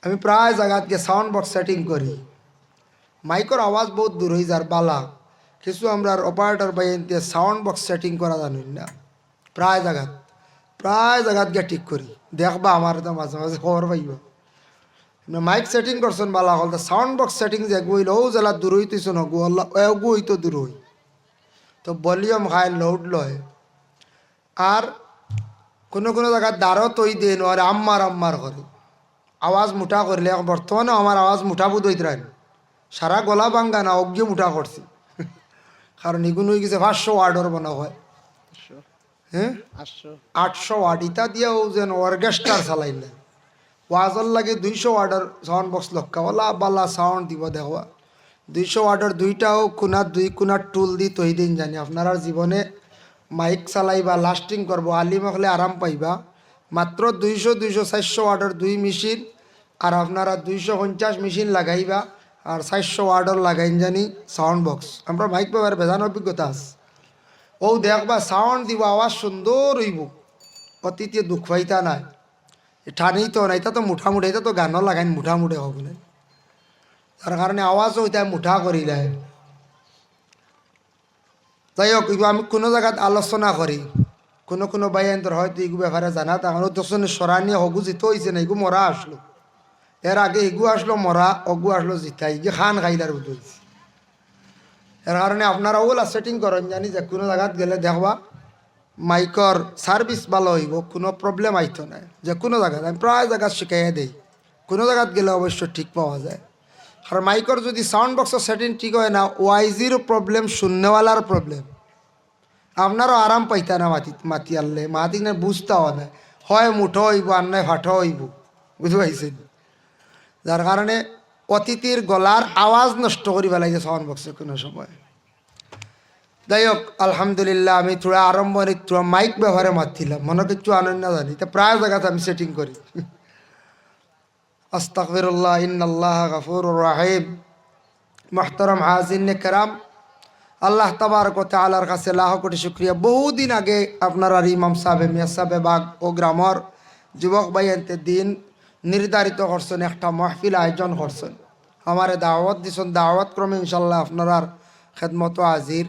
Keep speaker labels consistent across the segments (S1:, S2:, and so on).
S1: আমি প্রায় জায়গাত গিয়ে সাউন্ড বক্স সেটিং করি, মাইকর আওয়াজ বহুত দূর হয়ে যার বালা, কিছু আমরা অপারেটর বাইন দিয়ে সাউন্ড বক্স সেটিং করা জানি না। প্রায় জায়গাত গিয়ে ঠিক করি, দেখবা আমার তো মাঝে মাঝে খবর পাইব মাইক সেটিং করছেন বালা হল, সাউন্ড বক্স সেটিং যে গইল ও জেলা দূর হইতেছ নগু আল্লাহ এগু হইতো দূর হই, তো ভলিউম হাই লোড লয়। আর কোনো জায়গায় দ্বারও তৈ দিয়ে নয় আম্মার করে আওয়াজ মুঠা করলে, বর্তমানে আমার আওয়াজ মুঠা বুধ হইতে রাখি, সারা গলা বাঙ্গা না অজ্ঞ মুঠা করছি, কারণ এগুলো হয়ে গেছে 500 ওয়ার্ডর বানা হয়। হ্যাঁ 800 ওয়ার্ড ইটা দিয়েও যেন অর্কেস্ট্রার চালাই না, ওয়াজর লাগে 200 ওয়ার্ডর সাউন্ড বক্স লক্কাওয়ালা বালা সাউন্ড দিব দেখবা। 200 ওয়ার্ডর দুইটাও দুই কোনার টুল দি তৈ দিন জানি আপনারা জীবনে মাইক চালাইবা লাস্টিং করবো, আলিম হলে আরাম পাইবা। মাত্র 200-400 ওয়ার্ডর দুই মেশিন, আর আপনারা 250 মেশিন লাগাইবা, আর 400 ওয়ার্ডর লাগাইন জানি সাউন্ড বক্স। আমরা মাইক ব্যবহার বেজান অভিজ্ঞতা আছে, ও দেখবা সাউন্ড দিব আওয়াজ সুন্দর হইব, অতীতে দুঃখ পাইতা নাই ঠানি তো না, এটা তো মুঠামুঠি, এটা তো গানও লাগাইন মুঠামুঠি হোক না, তার কারণে আওয়াজও এটা মুঠা করি দেয়। যাই হোক, এগুলো আমি কোনো জায়গাত আলোচনা করি, কোনো বাইন্তর হয়তো এগু ব্যাপারে জানা তখন দোষণ সরানিয়ে হগু জিত হয়েছে না, এগু মরা আসলো, এর আগে এগু আসলো মরা, অগু আসলো জিতা, এগু খান খাইলার বুধ হয়েছে। এর কারণে আপনারা ওগুলা সেটিং করেন জানি যে কোনো জায়গাত গেলে দেখবা মাইকর সার্ভিস ভালো হইব, কোনো প্রবলেম আইতো না। যে কোনো জায়গায় আমি প্রায় জায়গা শিখাইয়া দিই, কোনো জায়গাত গেলে অবশ্য ঠিক পাওয়া যায়। আর মাইকর যদি সাউন্ড বক্সের সেটিং ঠিক হয় না, ওয়াইজিরও প্রবলেম, শূন্যওয়ালার প্রবলেম, আপনারও আরাম পাইতা না মাতি আনলে মাতি না বুঝতেও না, হয় মুঠো হইব আর নয় ফাটো হইব, বুঝতে পারছেন। যার কারণে অতিথির গলার আওয়াজ নষ্ট করি ফেলাইছে সাউন্ড বক্সে কোনো সময়। যাই হোক, আলহামদুলিল্লাহ আমি থোড়া আরম্ভণি থোড়া মাইক ব্যবহারে মাতিলাম, মনে কিছু আনন্দ জানি, তা প্রায় জায়গাতে আমি সেটিং করি। আস্তাগফিরুল্লাহ, ইন্নাল্লাহ গফুরুর রাহিম। মুহতারাম হাজিরিন কেরাম, আল্লাহ তাবারক ওয়া তাআলার কাছে লাখ কোটি শুকরিয়া। বহুদিন আগে আপনার আর ইমাম সাহেব মিয়া সাহেব বাগ ও গ্রামর যুবক ভাইয়ানতে দিন নির্ধারিত করছেন, একটা মাহফিল আয়োজন করছেন, আমারে দাওয়াত দিছেন, দাওয়াত ক্রমে ইনশাল্লাহ আপনার খেদমত হাজির।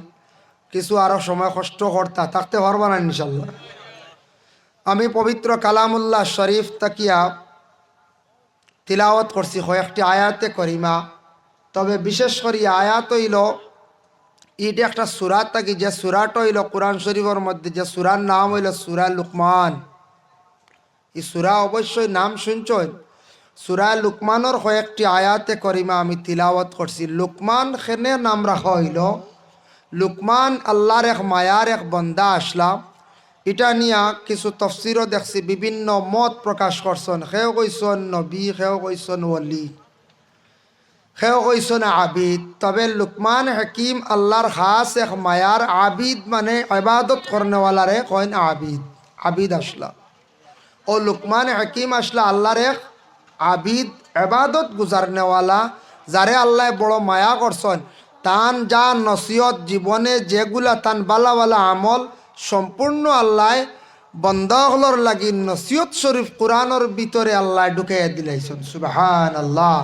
S1: কিছু আরও সময় কষ্ট করতা থাকতে পারবা না ইনশাল্লাহ। আমি পবিত্র কালামুল্লাহ শরীফ তাকিয়া তিলাওয়াত করছি কয়েকটি আয়াতে করিমা, তবে বিশেষ করে আয়াত হইল এটা একটা সূরা থাকি, যে সূরাটা হইল কোরআন শরীফের মধ্যে, যে সূরার নাম হইল সূরা লুকমান। এই সূরা অবশ্যই নাম শুনছেন, সূরা লুকমানের কয়েকটি আয়াতে করিমা আমি তিলাওয়াত করছি। লুকমান খেনে নাম রাখা হইল, লুকমান আল্লাহর এক মায়ার এক বন্দা আসলাম। এটা নিয়ে কিছু তফসিরও দেখছি, বিভিন্ন মত প্রকাশ করছেন, সেও কইসন নবী, সেও কইসন ওলি, সেও কইসন আবিদ। তবে লুকমান হাকিম আল্লাহর খাস এক মায়ার আবিদ, মানে ইবাদত করনেওয়ালারে কইন আবিদ, আবিদ আসলা। ও লুকমান হাকিম আসলা আল্লাহর এক আবিদ, ইবাদত গুজারনেওয়ালা, যারে আল্লাহ বড় মায়া করছেন। তান যা নসিহত জীবনে যেগুলা তান বালা আমল সম্পূর্ণ আল্লাহ বন্দাগুলোর লাগি নসিহত শরীফ কোরআনের ভিতরে আল্লাহ ঢুকাইয়া দিলাইছেন। সুবহানাল্লাহ।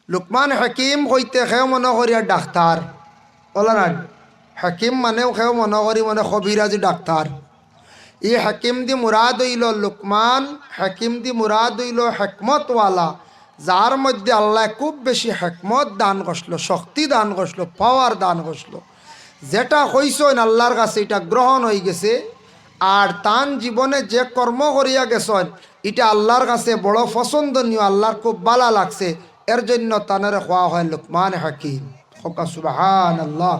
S1: লুকমান হাকিম হইতে খেও মনে করিয়া ডাক্তার বলা না, হাকিম মানেও খেও মনে করি মানে কবিরাজি ডাক্তার। ই হাকিম দি মুরাদ হইল লুকমান, হাকিম দি মুরাদ হইল হেকমতওয়ালা, যার মধ্যে আল্লাহ খুব বেশি হেকমত দান করছিল, শক্তি দান করছিল, পাওয়ার দান করছিল। যেটা হইছেন আল্লাহর কাছে এটা গ্রহণ হয়ে গেছে, আর তান জীবনে যে কর্ম করিয়া গেছেন এটা আল্লাহর কাছে বড় পছন্দনীয়, আল্লাহর খুব ভালো লাগছে, এর জন্য তানের হওয়া হয় লুকমান হাকিম। সুবহানাল্লাহ।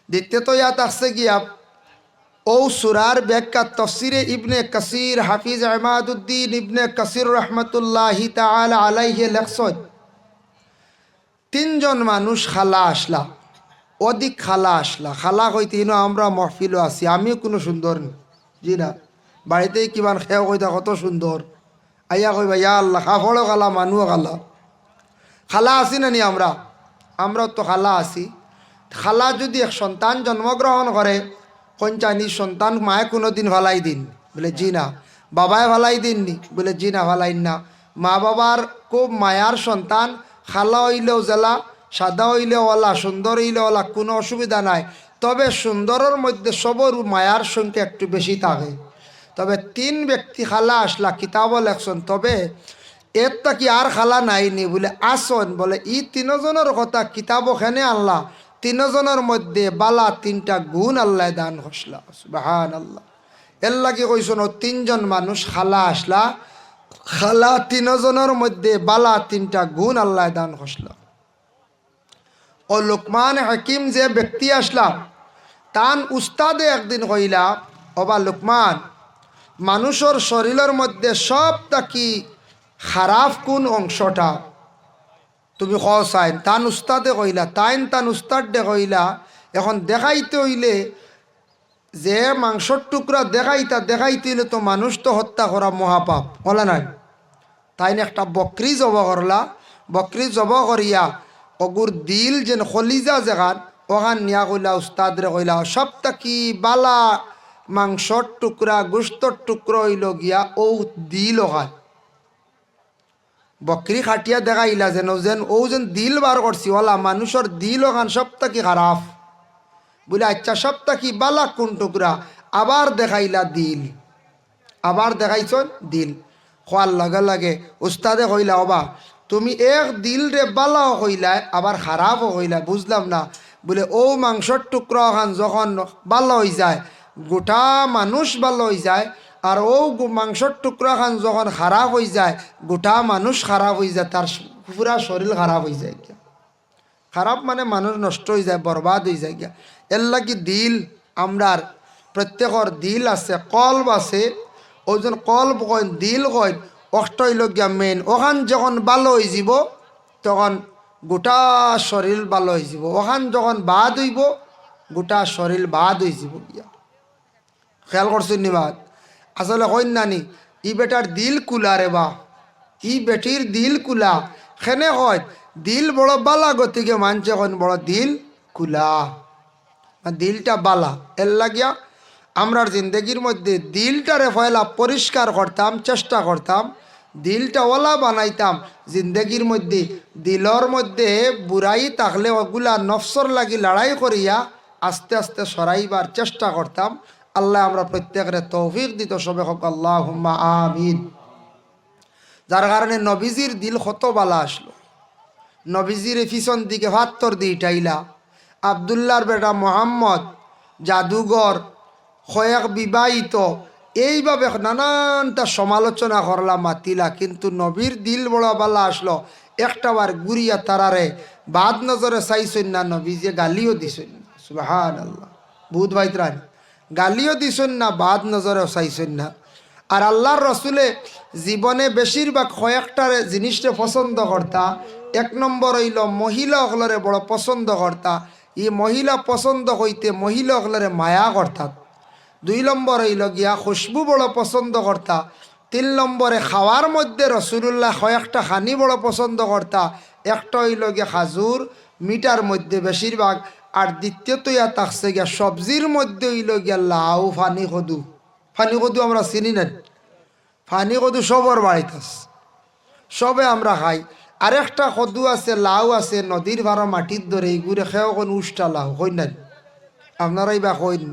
S1: দ্বিতীয়ত ইয়াত আসছে গিয়া ও সুরার ব্যাখ্যা তফসিরে ইবনে কাসির, হাফিজ ইমাদুদ্দিন ইবনে কাসির রহমতুল্লাহি তাআলা আলাইহি লেখছেন, তিনজন মানুষ খালা আসলা, অধিক খালা আসলা। খালা কইতে আমরা মহফিলও আছি, আমিও কোনো সুন্দর জি না, বাড়িতেই কিমান খেয়ে কইতা কত সুন্দর, আইয়া কইবা ইয়া আল্লাহ, কাপড়ও খালা মানুষও খালা। খালা আছি না নি আমরাও তো খালা আছি। খালা যদি এক সন্তান জন্মগ্রহণ করে, কঞ্চানি সন্তান মায়ে কোনো দিন ভালাই দিন বলে জি না, বাবায় ভালাই দিননি? বলে জি না, ভালাইন না। মা বাবার খুব মায়ার সন্তান, খালা হইলেও জেলা, সাদা হইলেও ওলা, সুন্দর হইলেও ওলা, কোনো অসুবিধা নাই। তবে সুন্দরের মধ্যে সবর মায়ার সংখ্যা একটু বেশি থাকে। তবে 3 ব্যক্তি খালা আসলা কিতাবও লেখছেন, তবে এর তা কি আর খালা নাইনি? বলে আসন। বলে ই 3 জনের কথা কিতাব ওখানে আল্লাহ 3 জনের মধ্যে বালা 3টা গুণ আল্লাহ দান হসলা। সুবহানাল্লাহ। এর লাগে কইসন 3 জন মানুষ খালা আসলা, খালা 3 জনের মধ্যে বালা 3টা গুণ আল্লাহ দান হসলা। ও লোকমান হাকিম যে ব্যক্তি আসলা, তান উস্তাদে একদিন কইলা, ওবা লোকমান, মানুষের শরীরের মধ্যে সব থাকি খারাপ কোন অংশটা তুমি কসাইন? তান উস্তাদে কইলা, তান উস্তাদ দে কইলা, এখন দেখাইতে হইলে যে মাংসর টুকরা দেখাইতে হইলে তো মানুষ তো হত্যা করা মহাপাপ, বলে নাই? তাইন একটা বকরি জব করলা, বকরি জব করিয়া অগুর দিল যেন খলিজা জাগান ওখান নিয়া কইলা, উস্তাদ রে কইলা, সব থাকি বালা মাংসর টুকরা গোস্তর টুকরা হইল গিয়া ও দিল ওখান। বকরি খাটিয়া দেখাইলা যেন যেন দিল বার করছি, ওলা মানুষের দিল ওখান সব থাকি খারাপ। বলে আচ্ছা সব থাকি বালা কোন টুকরা? আবার দেখাইলা দিল, আবার দেখাইছ দিল। খোয়ার লগে লগে উস্তাদে কইলা, ওবা তুমি এক দিল রে বালাও কইলা আবার খারাপও কইলা, বুঝলাম না। বলে ও মাংসর টুকরা খান যখন ভালো হয়ে যায় গোটা মানুষ ভালো হয়ে যায়, আর ও মাংসর টুকরা খান যখন খারাপ হয়ে যায় গোটা মানুষ খারাপ হয়ে যায়, তার পুরা শরীর খারাপ হয়ে যায়। খারাপ মানে মানুষ নষ্ট হয়ে যায়, বরবাদ হয়ে যায়। এর লাগি দিল, আমরার প্রত্যেকর দিল আছে, কলব আছে। ওজন কলব কয়, দিল কয়, অষ্ট হইল গিয়া মেন। ওখান যখন ভালো হয়ে যাব তখন গোটা শরীর ভালো হয়ে যাব, ওখান যখন বাদ হইব গোটা শরীর বাদ হয়ে যাব গিয়া। খেয়াল করছেন নি বাদ? আসলে কইন নানি ই বেটার দিল কুলা রে বা, ই বেটির দিল কুলা। খেনে হয় দিল বড় বালা, গতিকে মানছে কইন বড় দিল কুলা, দিলটা বালা। এর লাগিয়া আমরার জিন্দগির মধ্যে দিলটারে ফয়লা পরিষ্কার করতাম, চেষ্টা করতাম, দিলটা ওলা বানাইতাম। জিন্দগির মধ্যে দিলর মধ্যে বুড়াই থাকলে ওগুলা নফসর লাগি লড়াই করিয়া আস্তে আস্তে সরাইবার চেষ্টা করতাম। আল্লাহ আমরা প্রত্যেকের তৌফিক দিত, সবে হোক আল্লাহুম্মা আমিন। যার কারণে নবীজির দিল কত বালা আসলো। নবীজির পিছন দিকে ভাত্তর দিয়ে টাইলা আবদুল্লাহর বেটা মোহাম্মদ জাদুঘর কয়েক বিবাহিত, এইভাবে নানানটা সমালোচনা করলা, মাতিলা, কিন্তু নবীর দিল বড় বালা আসলো। একটাবার গুড়িয়া তারারে বাদ নজরে চাইছেন না, নবী যে গালিও দিছেন না। সুবহানাল্লাহ। বুধ ভাইতরান গালিও দিছেন না, বাদ নজরে চাইছেন না। আর আল্লাহর রসুলে জীবনে বেশিরভাগ কয়েকটার জিনিসটা পছন্দ করতা। 1 নম্বর হইল মহিলা হলরে বড় পছন্দ করতা, এই মহিলা পছন্দ হইতে মহিলা হলরে মায়া করতা। 2 নম্বর হইল গিয়া খুশবু বড় পছন্দ করতা। 3 নম্বরে খাওয়ার মধ্যে রসুল্লাহ কয়েকটা খানি বড় পছন্দ করতা, একটা হইল গিয়া খাজুর, মিটার মধ্যে বেশিরভাগ। আর দ্বিতীয়ত ইয়া থাকছে গিয়া সবজির মধ্যে হইল গিয়া লাউ, ফানি কদু। ফানি কদু আমরা চিনি না, ফানি কদু সবর বাড়িতে সবে আমরা খাই। আরেকটা কদু আছে, লাউ আছে, নদীর ভাড়া মাটির ধরে এইগুলো খেয়েও কোন উষ্টা লাউ কই না, আপনারাই বা কইন,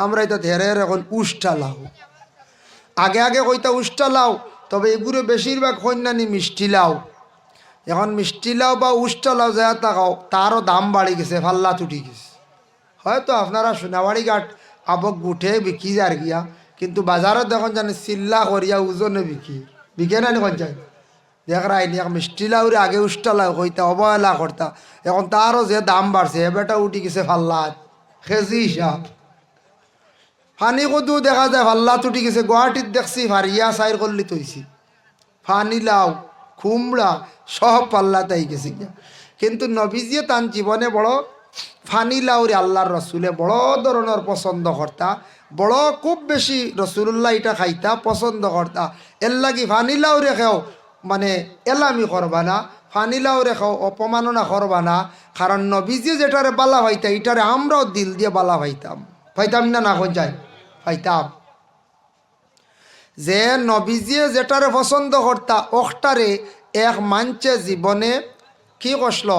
S1: আমরা এটা ধেরে এখন উষ্টা লাউ। আগে আগে কইতা উষ্টা লাউ, তবে এগুলো বেশিরভাগ কন্যানি মিষ্টি লাউ। এখন মিষ্টি লাউ বা উষ্টা লাউ যা তাকাও তারও দাম বাড়ি গেছে, ফাল্লা তুটি গেছে। হয়তো আপনারা সোনাবাড়ি ঘাট আবক গুঠে বিকি যার গিয়া, কিন্তু বাজারত দেখুন জানি চিল্লা করিয়া ওজনে বিকে না নিখন যায়। দেখ রাইনি এক মিষ্টি লাউরে আগে উষ্টা লাউ কইতা অবহেলা করতা, এখন তারও যে দাম বাড়ছে এবারটা উঠি গেছে ফাল্লাত কেজি হিসাব। ফানি কদু দেখা যায় ফাল্লা তুটি গেছে, গুয়াহাটিত দেখছি ভারিয়া সাইর করলি তৈছি। ফানি লাউ, কুমড়া সব পাল্লাতেই গেছে গিয়া। কিন্তু নবীজিয়ে তার জীবনে বড় ফানি লাউরে আল্লাহর রসুলে বড় ধরনের পছন্দ করতা, বড় খুব বেশি রসুল্লাহ এটা খাইতা পছন্দ করতা। এর লাগি ফানি লাউরে খেও মানে এলামি করবা না, ফানি লাউরে খেও অপমাননা করবা না। কারণ নবীজি যেটারে বালা ভাইতা এটারে আমরাও দিল দিয়ে বালা ভাইতাম, পাইতাম না, না যায় পাইতাম। যে নবীজিয়ে যেটারে পছন্দ করতা ওখটারে এক মানছে জীবনে কি কষল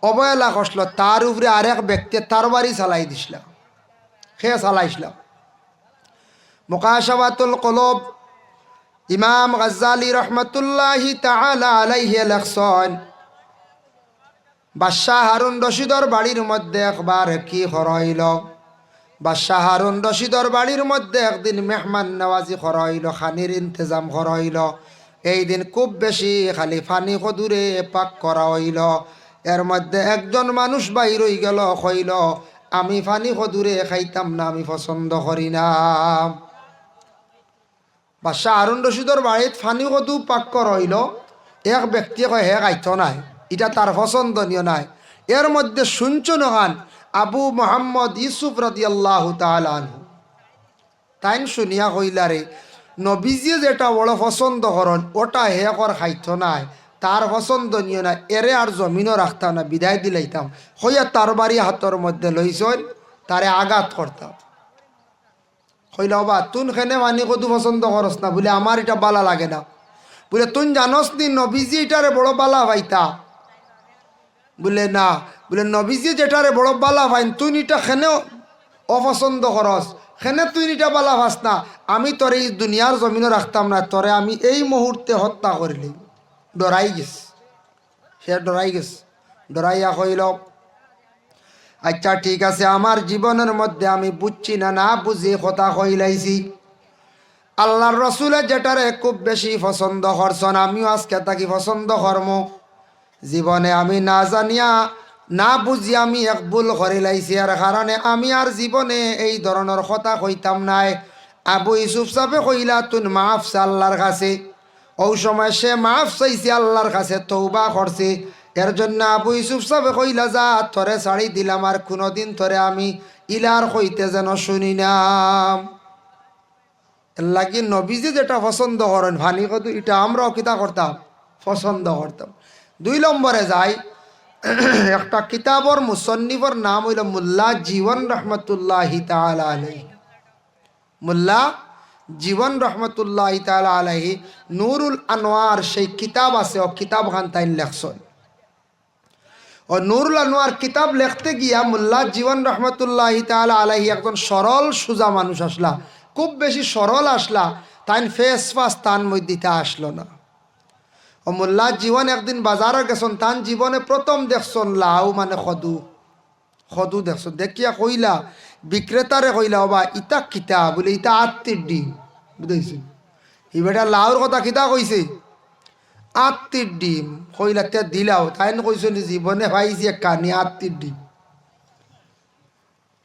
S1: অবহেলা কষল, তার উপরে আরেক ব্যক্তি তার বাড়ি চালাই দিছিল, সে চালাইছিল। মুকাশাফাতুল কলব ইমাম গাজ্জালি রহমতুল্লাহি তাআলা আলাইহি লেখছেন, বাদশাহ হারুন রশিদর বাড়ির মধ্যে একবার কি হইল, বাদশাহ হারুন রশিদর বাড়ির মধ্যে একদিন মেহমান নওয়াজি করা হইল, খানির ইন্তজাম করা হইল। এই দিন খুব বেশি খালি ফানি কদুরে পাক করা হইল। এর মধ্যে একজন মানুষ বাইর হই গেল, কইল আমি ফানি কদুরে খাইতাম না, আমি পছন্দ করি না। বাদশাহ হারুন রশিদর বাড়িত ফানি কদু পাক করা হইল, এক ব্যক্তি কয় হে খাইত নাই, এটা তার পছন্দনীয় নাই। এর মধ্যে শুনছ নহান আবু মোহাম্মদ ইউসুফ রাদিয়াল্লাহু তাআলা আনহু, তাইন শুনিয়া কইলারে নবীজি যেটা বড় পছন্দ করেন ওটা হে কর খাইত নাই, তার পছন্দনীয় না, এরে আর জমিনও রাখতাম না, বিদায় দিলাইতাম। হইয়া তার বাড়ি হাতর মধ্যে লইছন, তারে আঘাত করতাম। কইলা বা তুন খেনে মানি কদু পছন্দ করস না, বলে আমার এটা বালা লাগে না। বলে তুন জানস নি নবীজি এটারে বড় বালা পাইতা, বলে না। বলে নবীজি যেটারে বড় বালা পাইন তুই এটা খেনে অপছন্দ করস, খেনে তুই এটা বালা ভাস না, আমি তোর এই দুনিয়ার জমিনও রাখতাম না, তোরে আমি এই মুহূর্তে হত্যা করিলি। ডরাই গেছ, সে ডরাই গেছ। ডরাইয়া কইল আচ্ছা ঠিক আছে, আমার জীবনের মধ্যে আমি বুঝছি না, না বুঝি কথা কইলাইছি। আল্লাহর রসুলের যেটারে খুব বেশি পছন্দ করছেন, আমিও আজকে তাকে পছন্দ করম। জীবনে আমি না জানিয়া না বুঝি আমি এক ভুল করে লাইছি, আর কারণে আমি আর জীবনে এই ধরনের কথা কইতাম নাই। আবু ইউসুফ সাহেবে কইলা তুন মাফ চা আল্লাহর কাছে। ওই সময় সে মাফ চাইছে আল্লাহর কাছে, তৌবা করছে। এর জন্য আবু ইউসুফ সাহেবে কইলা যা তোরে ছাড়ি দিলাম, আর কোনোদিন তোরে আমি ইলার কইতে যেন শুনি নাম। লাগি নবীজি যেটা পছন্দ করেন ভানি কদু, এটা আমরাও কিতা করতাম, পছন্দ করতাম। 2 নম্বরে যাই, একটা কিতাবর মুসন্নিফর নাম হইল মোল্লা জীবন রহমতুল্লাহি তাআলা আলাইহি। মোল্লা জীবন রহমতুল্লাহি তাআলা আলাইহি নুরুল আনোয়ার সেই কিতাব আছে, ও কিতাব খান তাইন লেখছেন। ও নুরুল আনোয়ার কিতাব লিখতে গিয়া মোল্লা জীবন রহমতুল্লাহি তাআলা আলাইহি একজন সরল সুজা মানুষ আসলা, খুব বেশি সরল আসলা, তাইন ফেস ফাস তান মধ্যে আসলো না। ও মোল্লা জীবন একদিন বাজারে গেছেন, তান জীবনে প্রথম দেখছেন লাউ মানে খদু, খদু দেখছেন। দেখিয়া কইলা বিক্রেতারে কইলা বা ইটা কিতা, বলে ইটা আত্মীর ডিম, বুঝেছি। ই বেটা লাউর কথা কিতা কইছে, আত্মীর ডিম। কইলা তে দিলাও, তাই কইছেন জীবনে ভাইছি এক কানি আত্মীর ডিম।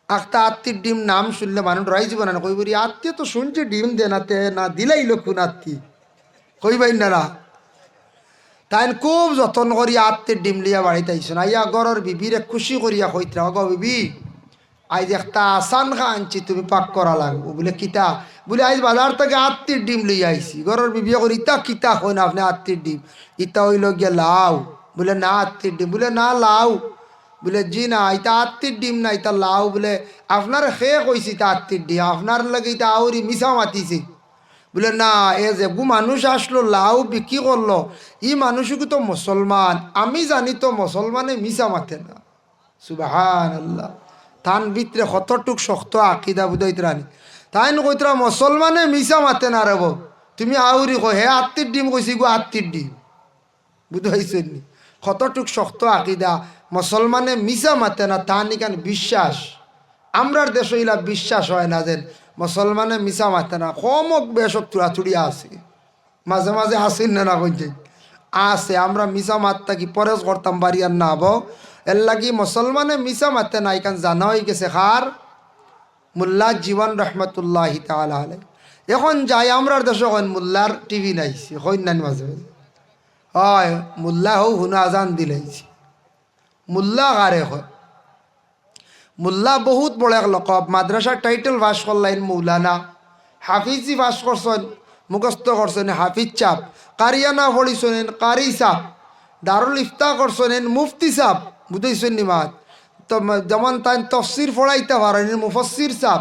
S1: একটা আত্মীর ডিম নাম শুনলে মানুষ ডরাই যাব না, কইব আত্মীয় তো শুনছে ডিম দে না, তে না দিলাই লক্ষণ আত্মীয় কইবাই না। তাই খুব যত্ন করি আত্মীর ডিম লিয়া বাড়িতে আইসন। আইয়া গরর বিবিরে খুশি করিয়া কইতরা অগ বিবি আইজ একটা আসান খা আনছি, তুমি পাক করা লাগবো। বলে কিতা, বলে আইজ বাজার থেকে আত্মীর ডিম লইয়া আইসি। গরর বিবিয়া করি ইতা কিতা কই না আপনি আত্মীর ডিম, ইতা হইল গিয়া লাউ। বলে না আত্মীর ডিম, বলে না লাউ। বলে জি না, ইতা আত্মীর ডিম না, ইতা লাউ। বলে আপনার খেয়ে কইছি তা আত্মীর ডিম, আপনার লাগে ইতা আউরি মিশা মাতিছে। বলে না, এ যে মানুষ আসলো লাউ বিক্রি করলো, ই মানুষকে তো মুসলমান, আমি জানি তো মুসলমানে মিশা মাতে না। সুবহানাল্লাহ। তান ভিতরে কতটুক শক্ত আকিদা বুঝাইতে রানি, তাই কইতরা মুসলমানে মিশা মাতে না রেব, তুমি আউরি কো হে আত্মীর ডিম কইছি গো আত্মীর ডিম, বুঝাইছেন নি? কতটুক শক্ত আকিদা, মুসলমানে মিশা মাতে না, তা নিকান বিশ্বাস। আমরার দেশ ইলা বিশ্বাস হয় না যে মুসলমানে মিশা মাতে না, কমক বেশক চুড়াচুড়ি আছে, মাঝে মাঝে আসেন না কইছে আছে। আমরা মিশা মাতটা কি পরেজ করতাম বাড়ি আর না হব, এর লাগি মুসলমানে মিশা মাতে না, এখান জানা হয়ে গেছে খার মোল্লা জীবন রহমতুল্লাহি তাআলা আলাইহি। এখন যাই আমরার দেশে কইন মোল্লার টিভি নাইছি, কইন না মাঝে মাঝে হয় মোল্লা হও হুনা আজান দিলাইছি। মোল্লা কারে হয়? মোল্লা বহুত বড় এক লকব, মাদ্রাসার টাইটেল পাস করলেন মৌলানা, হাফিজি পাস করছেন, মুখস্থ করছেন হাফিজ চাপ, কারিয়ানা পড়িছেন কারি চাপ, দারুল ইফতা করছেন মুফতি চাপ, বুঝেছেন নিমাত। তো যেমন তাই তফসির পড়াইতে পারেন মুফসির চাপ,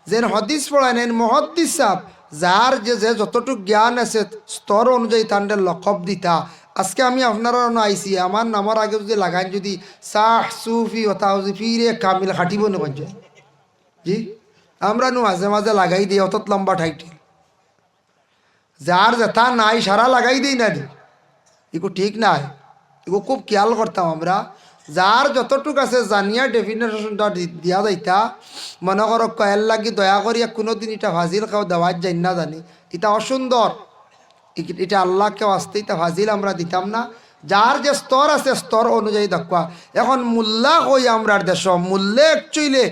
S1: যেন হদিস পড়াইনেন মহদ্দিস চাপ, যার যে যে যতটুক জ্ঞান আছে স্তর অনুযায়ী তান্ডের লকব দিতা। আজকে আমি আপনারা আইসি আমার নামার আগে যদি লাগাই যদি সাহ সুফি ওতা ফিরে কামিল হাঁটিব না জি আমরা মাঝে মাঝে লাগাই দিই অত লম্বা টাইটেল যার যেটা নাই সারা লাগাই দিই না এগু ঠিক নাই এগু খুব খেয়াল করতাম আমরা যার যতটুক আছে জানিয়া ডেফিনেশনটা দিয়া যাইতা মনে করো কয়েল লাগি দয়া করিয়া কোনোদিন এটা ভাজিল খাও দেওয়ার যাই না জানি এটা অসুন্দর এটা আল্লাহকে আসতে এটা ভাজিল আমরা দিতাম না যার যে স্তর আছে স্তর অনুযায়ী দেখা এখন মোল্লা কই আমরা দেশ মূল্যে একচুইলে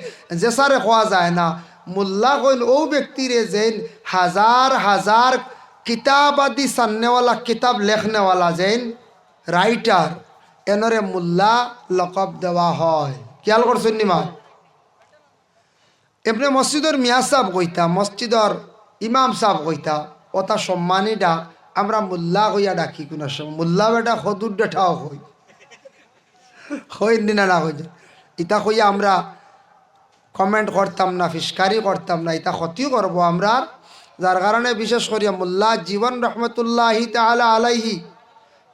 S1: যে সারে খোয়া যায় না মোল্লা কইল ও ব্যক্তিরে যেন হাজার হাজার কিতাব আদি সাননেওয়ালা কিতাব লেখনেওয়ালা যেন রাইটার এনরে মোল্লা লকব দেওয়া হয় খেয়াল করছেন নিমা এমনি মসজিদের মিয়া সাহেব কইতা মসজিদর ইমাম সাহেব কইতা ওটা সম্মানী ডাক আমরা মোল্লা কইয়া ডাকি কোনো সময় মোল্লা বেটা সদুর ডেঠাও হই না না হয়ে ইটা কইয়া আমরা কমেন্ট করতাম না ফিসকারি করতাম না এটা ক্ষতিও করবো আমরা যার কারণে বিশেষ করিয়া মোল্লা জীবন রহমতুল্লাহি তাআলা আলাইহি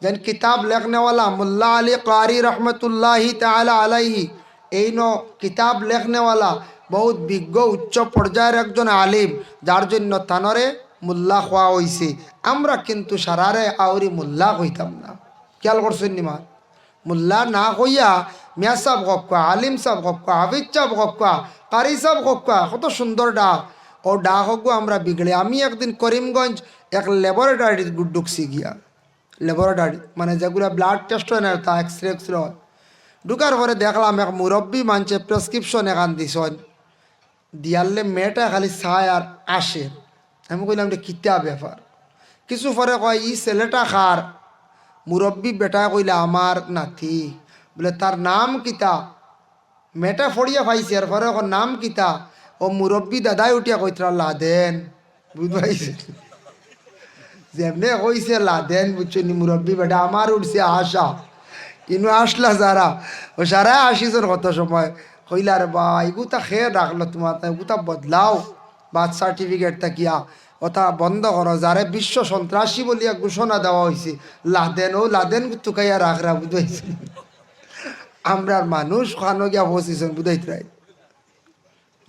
S1: যেন কিতাব লেখনেওয়ালা মোল্লা আলী কারি রহমতুল্লাহি তাআলা আলাইহি এই কিতাব লেখনেওয়ালা বহুত বিজ্ঞ উচ্চ পর্যায়ের একজন আলিম যার জন্য তানরে মোল্লা খোয়া হয়েছে আমরা কিন্তু সারারে আউরি মোল্লা কইতাম না খেয়াল করছেন নিমা মোল্লা না কইয়া মিয়া সাহেব কক্কা আলিম সাহেব কক্কা হাফিজ সাহেব কক্কা কারি সাহেব কক্কা কত সুন্দর ডাক ও ডাক হোক আমরা বিগড়ে আমি একদিন করিমগঞ্জ এক ল্যাবরেটরি ঢুকছি গিয়া ল্যাবরেটরি মানে যেগুলো ব্লাড টেস্ট হয় না তা এক্সরে হয় ঢুকার পরে দেখলাম এক মুরব্বী মানছে প্রেসক্রিপশন এখান দিছন দিয়ালে মেয়েটা খালি চায় আর আসে আমি কইলাম এটা কিতা ব্যাপার কিছু পরে কয় ই ছেলেটা খার মুরব্বী বেটা কইলা আমার নাতি বলে তার নাম কিতা মেয়েটা ফড়িয়া পাইছে আর পরে নাম কিতা ও মুরব্বী দাদাই উঠিয়া কইতরা লাদেন বুঝবাইছে যেমনি কইছে লাদেন বুঝছেন মুরব্বী বেটা আমার উঠছে আশা কিন্তু আসলা যারা ও সারা আসিছেন কত সময় কইলা রে বা এগুতা খেয়ে রাখলো তোমার এগুতা বদলাও বার্থ সার্টিফিকেট থাকিয়া ওটা বন্ধ করো যারে বিশ্ব সন্ত্রাসী বলিয়া ঘোষণা দেওয়া হয়েছে লাদেন ও লাদেন তুকাইয়া রাখরা বুঝাইছে আমরা মানুষ খানো গিয়া বসেছেন বুঝাইতে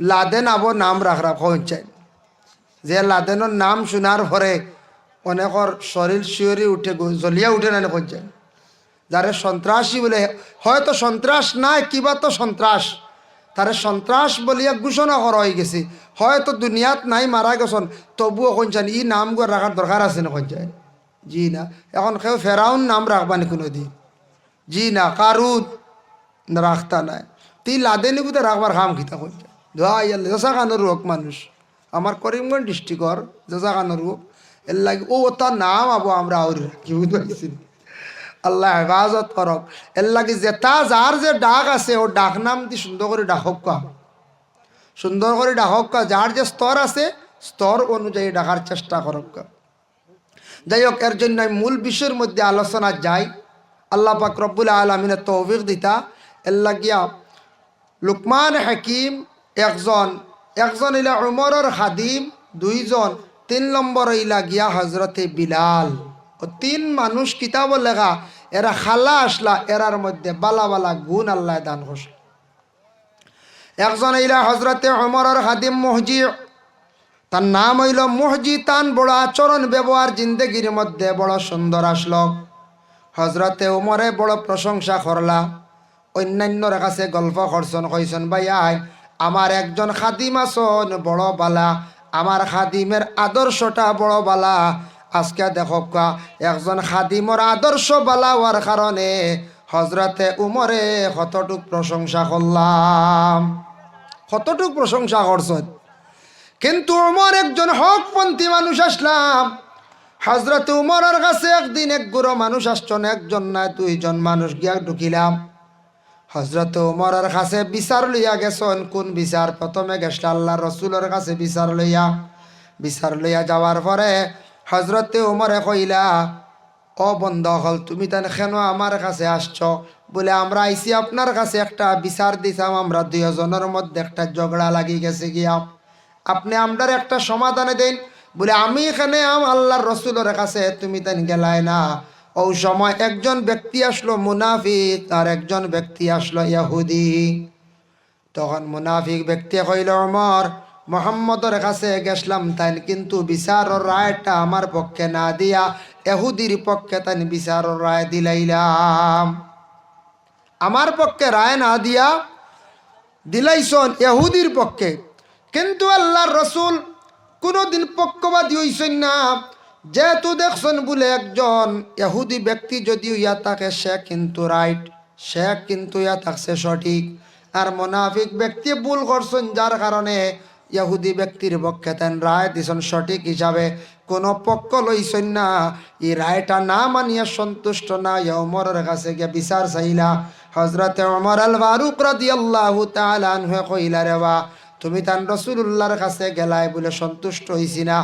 S1: লাদেন আবার নাম রাখরা পৌঁছায় যে লাদেনের নাম শোনার পরে অনেকর শরীর শিওরি উঠে জ্বলিয়া উঠে না পৌঁছায় যারে সন্ত্রাসী বলে হয়তো সন্ত্রাস নাই কিবা তো সন্ত্রাস তারে সন্ত্রাস বলিয়া ঘোষণা করা হয়ে গেছে হয়তো দুনিয়াত নাই মারা গেছেন তবুও কইছেন ই নামগুলো রাখার দরকার আছে না কইছেন জি না এখন কেউ ফেরাউন নাম রাখবানি কোনো দিন জি না কারুদ রাখতা নাই তুই লাদেনিগুতে রাখবার খাম খিতা কইছে জেসা খানোর রোগ মানুষ আমার করিমগঞ্জ ডিস্ট্রিক্টর জেসা খানোর রোগ এর লাগে ও তার নাম আবো আমরা আউরি কি বুঝতে পারছি আল্লাহ হেফাজত করক এর লাগে যেটা যার যে ডাক আছে ও ডাক নাম দি সুন্দর করে ডাকক সুন্দর করে ডাকক যার যে স্তর আছে স্তর অনুযায়ী ডাকার চেষ্টা করক যাই হোক এর জন্য মূল বিষয়ের মধ্যে আলোচনা যাই আল্লাহ পাক রব্বুল আলামিনের তৌফিক দিতা এর লাগিয়া লুকমান হাকিম একজন ইলা উমরের খাদিম দুইজন 3 নম্বর ইলা গিয়া হজরতে বিলাল ও 3 মানুষ কিতাব লেখা এরা খালা আসলা এরার মধ্যে বালা বালা গুণ আল্লাহ দান করছে একজন ইলা হজরতে উমরের খাদিম মুহজি তার নাম হইল মুহজি তান বড় আচরণ ব্যবহার জিন্দেগির মধ্যে বড় সুন্দর আসলো হজরতে উমরে বড় প্রশংসা করলা অন্যান্যর কাছে গল্প করছেন কইছেন ভাই আয় আমার একজন খাদিম আসন বড় বালা আমার খাদিমের আদর্শটা বড় বালা আজকে দেখো একজন খাদিমর আদর্শ বালা হওয়ার কারণে হজরতে উমরে কতটুক প্রশংসা করলাম কতটুক প্রশংসা করছেন কিন্তু উমর একজন হকপন্থী মানুষ আসলাম হজরত উমরের কাছে একদিন এক গুরু মানুষ আসছেন একজন না 2 জন মানুষ গিয়া ঢুকিলাম হজরত উমরের কাছে বিচার লইয়া গেছেন কোন বিচার প্রথমে গেছিল আল্লাহ রসুলের কাছে বিচার লইয়া যাওয়ার পরে হজরতে উমরে কইলা ও বন্ধ হল তুমি তান কেন আমার কাছে আসছ বলে আমরা আইসি আপনার কাছে একটা বিচার দিছাম আমরা 2 জনের মধ্যে একটা ঝগড়া লাগি গেছে গিয়া আপনি আমরার একটা সমাধানে দেন বলে আমি এখানে আল্লাহর রসুলের কাছে, তুমি তাই গেলাই না। ওই সময় একজন ব্যক্তি আসলো মুনাফিক, আর একজন ব্যক্তি আসলো ইহুদি। তখন মুনাফিক ব্যক্তি কইল, ওমর মোহাম্মদের কাছে গেছলাম তাই কিন্তু বিচারের রায়টা আমার পক্ষে না দিয়া ইহুদির পক্ষে তাই বিচারের রায় দিলাইলাম। আমার পক্ষে রায় না দিয়া দিলাইছন ইহুদির পক্ষে। কিন্তু আল্লাহর রসুল কোনোদিন পক্ষপাতী হইছেন না। যেহেতু দেখছেন বলে একজন ইহুদি ব্যক্তি যদিও ইয়া থাকে, সে কিন্তু রাইট, সে কিন্তু ইয়া থাকছে সঠিক। আর মুনাফিক ব্যক্তি ভুল করছেন, যার কারণে ইহুদি ব্যক্তির পক্ষে তেন রায় দিছেন সঠিক হিসাবে। কোনো পক্ষ লইছেন না। এই রায়টা না মানিয়া সন্তুষ্ট না ওমরের কাছে গিয়ে বিচার চাইলা। হজরতে ওমর আল ফারুক রাদিয়াল্লাহু তাআলা আনহু কইলা, রে বা তুমি তান রাসূলুল্লাহর কাছে গেলাই বলে সন্তুষ্ট হইছি না,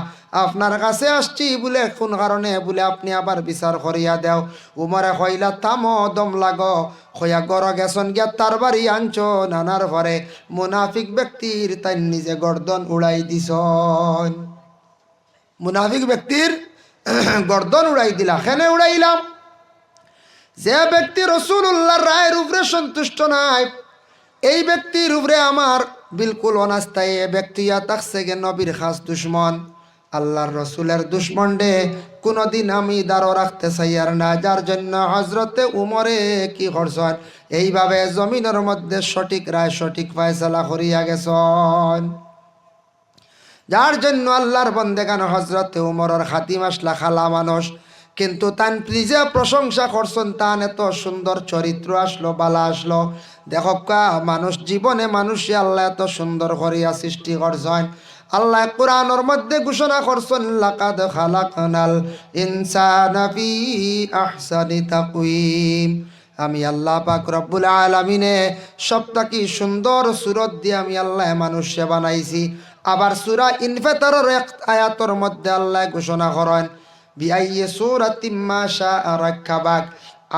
S1: আপনার কাছে আসছি বলে কোন কারণে বলে আপনি আবার বিচার করিয়া দেও। উমরে কইলা, থামো, দম লাগো। কইয়া গড় গেছন গিয়া তার বাড়ি আনছো, নানার পরে মুনাফিক ব্যক্তির তাই নিজে গর্দন উড়াই দিছন। মুনাফিক ব্যক্তির গর্দন উড়াই দিলা। কেন উড়াইলাম? যে ব্যক্তি রাসূলুল্লাহর রায়ের উপরে সন্তুষ্ট নাই, এই ব্যক্তির উপরে আমার বিলকুল অনাস্থায়। এ ব্যক্তি থাকছে গে নবীর খাস দুশ্মন, আল্লাহর রসুলের দুশ্মন ডে কোনোদিন আমি দাঁড়ো রাখতে চাই আর না। যার জন্য হজরতে উমরে কি করছেন, এইভাবে জমিনের মধ্যে সঠিক রায় সঠিক ফয়সালা করিয়া গেছেন। যার জন্য আল্লাহর বন্দেগান হজরতে উমরের খাতিম আসলা খালা মানুষ, কিন্তু তান নিজে প্রশংসা করছেন, তান এত সুন্দর চরিত্র আসলো, বালা আসলো। দেখো মানুষ জীবনে মানুষে আল্লাহ এত সুন্দর করিয়া সৃষ্টি করছেন। আল্লাহ কোরআনের মধ্যে ঘোষণা করছেন, লাকাদ খালাকনাল ইনসানা ফি আহসানি তাকওয়িম। আমি আল্লাহ পাক রব্বুল আলামিনে সবটাকি সুন্দর সুরত দিয়ে আমি আল্লাহ মানুষে বানাইছি। আবার সূরা ইনফিতারের এক আয়াতের মধ্যে আল্লাহ ঘোষণা করেন, বিআইয়ি সূরাতিম মা শাআ রাক্কাবাক।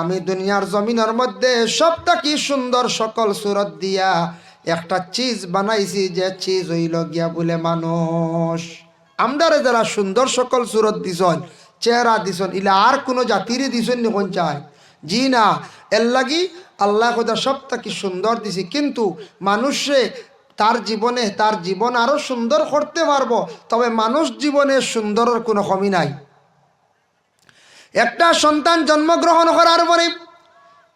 S1: আমি দুনিয়ার জমিনের মধ্যে সবটাকি সুন্দর সকল সুরত দিয়া একটা চিজ বানাইছি, যে চিজ হইল গিয়া বলে মানুষ। আমদারে যারা সুন্দর সকল সুরত দিছন, চেহারা দিছন, ইলা আর কোনো জাতিরই দিছন নি কোন চায়? জি না। এর লাগি আল্লাহ খোদা সবটাকি সুন্দর দিছি, কিন্তু মানুষে তার জীবনে তার জীবন আরো সুন্দর করতে পারবো, তবে মানুষ জীবনে সুন্দরের কোনো কমি নাই। একটা সন্তান জন্মগ্রহণ করার পরে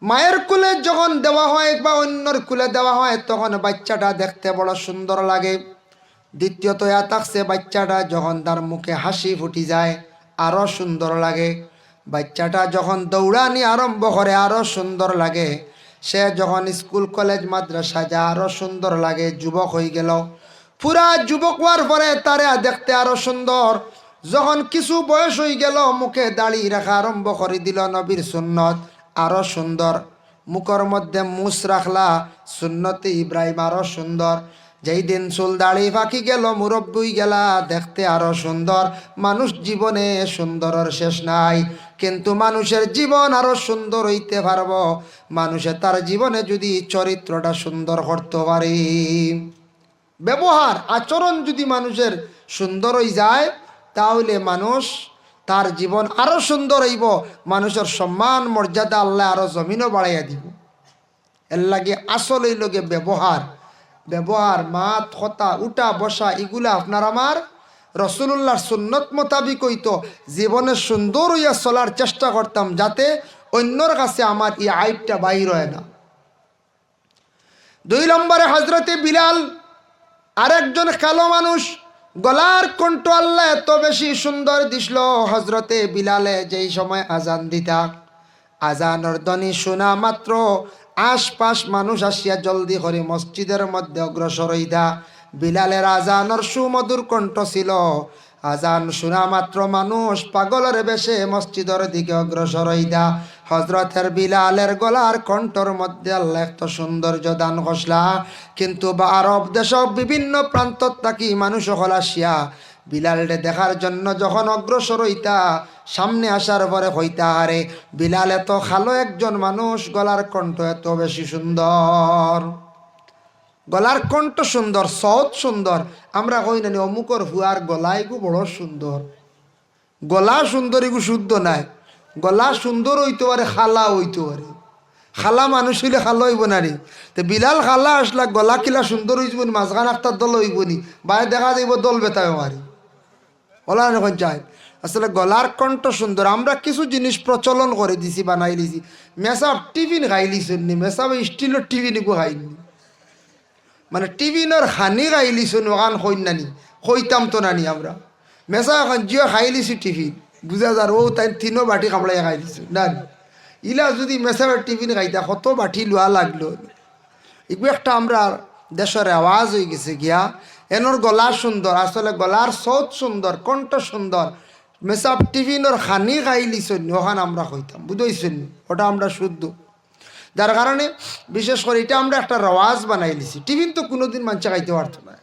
S1: মায়ের কুলে যখন দেওয়া হয় বা অন্যর কুলে দেওয়া হয়, তখন বাচ্চাটা দেখতে বড় সুন্দর লাগে। দ্বিতীয়ত থাকছে বাচ্চাটা যখন তার মুখে হাসি ফুটি যায়, আরো সুন্দর লাগে। বাচ্চাটা যখন দৌড়ানি আরম্ভ করে, আরো সুন্দর লাগে। সে যখন স্কুল কলেজ মাদ্রাসা যায়, আরো সুন্দর লাগে। যুবক হয়ে গেল, পুরা যুবক হওয়ার পরে তারে দেখতে আরো সুন্দর। যখন কিছু বয়স হয়ে গেল, মুখে দাড়ি রাখা আরম্ভ করে দিল, নবীর সুন্নত, আরো সুন্দর। মুখের মধ্যে মুছ রাখলা, সুন্নতে ইব্রাহিম, আরো সুন্দর। যেই দিন চুল দাড়ি ফাঁকি গেল, মুরব্বী গেলা, দেখতে আরো সুন্দর। মানুষ জীবনে সুন্দরের শেষ নাই, কিন্তু মানুষের জীবন আরো সুন্দর হইতে পারব মানুষে তার জীবনে যদি চরিত্রটা সুন্দর করতে পারে। ব্যবহার আচরণ যদি মানুষের সুন্দর হয়ে যায়, তাহলে মানুষ তার জীবন আরো সুন্দর হইব। মানুষের সম্মান মর্যাদা আল্লাহ আরো জমিনও বাড়াইয়া দিব। এর লাগে আসল এই লগে ব্যবহার। ব্যবহার, মাত, কথা, উঠা বসা, এগুলা আপনার আমার রসুল্লাহর সুন্নত মোতাবিক হইতো। জীবনে সুন্দর হইয়া চলার চেষ্টা করতাম, যাতে অন্যর কাছে আমার এই আইবটা বাহির হয় না। 2 নম্বরে হজরতে বিলাল, আরেকজন কালো মানুষ, গলার কণ্ঠ আল্লাহ এত বেশি সুন্দর দিছিল। হজরতে বিলালে যেই সময় আজান দিতা, আজানের ধ্বনি শোনা মাত্র আশপাশ মানুষ আসিয়া জলদি করে মসজিদের মধ্যে অগ্রসর হইতা। বিলালের আজানের সুমধুর কণ্ঠ ছিল। আজান শোনা মাত্র মানুষ পাগলের বেশে মসজিদের দিকে অগ্রসর হইতা। হজরতের বিলালের গলার কণ্ঠর মধ্যে আল্লাহ এত সৌন্দর্য দান করলা। কিন্তু আরব দেশ বিভিন্ন প্রান্ত থাকি মানুষ সকল আসিয়া বিলালরে দেখার জন্য যখন অগ্রসর হইতা, সামনে আসার পরে হইতা, আরে বিলাল এত ভালো একজন মানুষ, গলার কণ্ঠ এত বেশি সুন্দর। গলার কণ্ঠ সুন্দর, সৎ সুন্দর। আমরা কই না অমুকর হুয়ার গলা এগু বড় সুন্দর। গলা সুন্দর এগু শুদ্ধ নাই। গলা সুন্দর হইতে পারে, খালা হইতে পারে। খালা মানুষ হইলে খালা হইব না রে। তো বিলাল খালা আসলা গলা কিলা সুন্দর হইব নি, মাঝখান আফতার দল হইব নি, বাইরে দেখা যাইব দল বেতাবে মারি ওলা এখন যায়। আসলে গলার কণ্ঠ সুন্দর। আমরা কিছু জিনিস প্রচলন করে দিছি, বানাই দিছি। মেসাব টিফিন খাই লিছুন নি, মেসাব স্টিলের টিফিন একু খাইনি, মানে টিফিনের হানি খাই লিছুন ওখান হইন নানি, হইতাম তো নানি আমরা। মেসা এখন জিও খাই লিছি টিফিন, বুঝা যার ও তাই তিনও বাটি কামড়াই খাই দিছো না। ইলা যদি মেসাবের টিফিন খাইতা কত বাটি লোয়া লাগলো। এগুলো একটা আমরা দেশের আওয়াজ হয়ে গেছে গিয়া। এনর গলা সুন্দর, আসলে গলার সৎ সুন্দর, কণ্ঠ সুন্দর। মেসাব টিফিনের খানি খাই লিছুন ওখান আমরা হইতাম, বুঝেছেন? ওটা আমরা শুদ্ধ। যার কারণে বিশেষ করে এটা আমরা একটা রেওয়াজ বানাই লিছি। টিফিন তো কোনোদিন মানুষ খাইতে পারতো না।